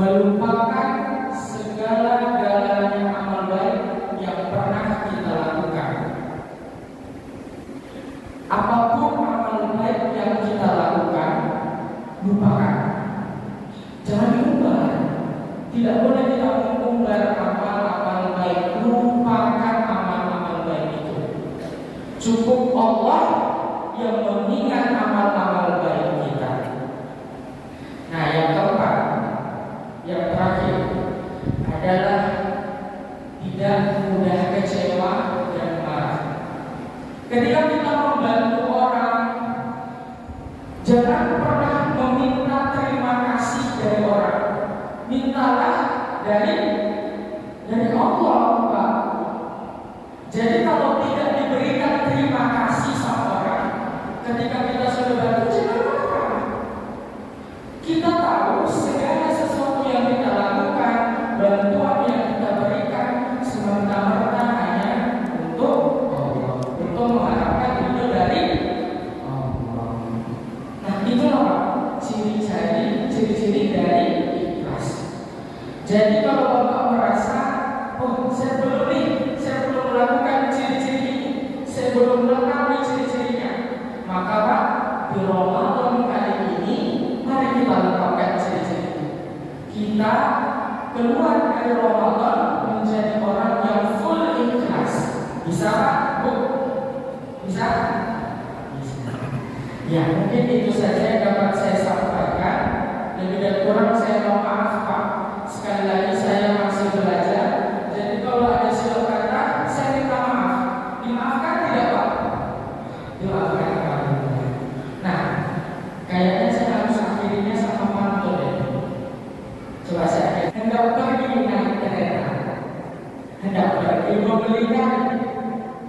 melupakan segala-galanya amal baik yang pernah kita lakukan. Apapun amal baik yang kita lakukan, lupakan. Jangan diumbar. Tidak boleh kita mengumbar amal-amal baik. Lupakan amal-amal baik itu. Cukup Allah yang mengingat amal-amal baik kita. Nah, yang keempat, yang terakhir adalah tidak mudah kecewa dan marah. Ketika kita membantu orang, jangan pernah meminta terima kasih dari orang. Mintalah dari Allah, Pak. Jadi kalau tidak diberikan terima kasih sama orang, ketika kita sudah bantu, jangan marah. Kita tahu segala sesuatu yang kita lakukan, bantuan yang kita berikan, semata-mata hanya untuk Allah, untuk mengharapkan itu dari Allah. Nah, itulah Pak, ciri-ciri dari ikhlas. Jadi kalau Bapak merasa, oh saya belum melakukan ciri-ciri ini, saya belum mengetahui ciri-cirinya, maka Pak, di Ramadan kali ini mari kita lakukan ciri-ciri ini. Kita keluar dari Ramadan menjadi orang yang full ikhlas. Bisa Pak? Bu? Bisa? Bisa. Ya, mungkin itu saja yang dapat saya sampaikan. Lebih dan kurang saya mohon maaf Pak. Sekali lagi saya masih belajar. Jadi kalau ada silap kata, saya minta maaf. Dimaafkan tidak Pak? Dimaafkan Pak. Nah, kayaknya saya harus akhirinya sama pantun ya. Coba saya akhiri. Hendak pergi naik kereta, hendak pergi membeli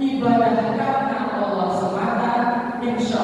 ibadah karena Allah semata, insya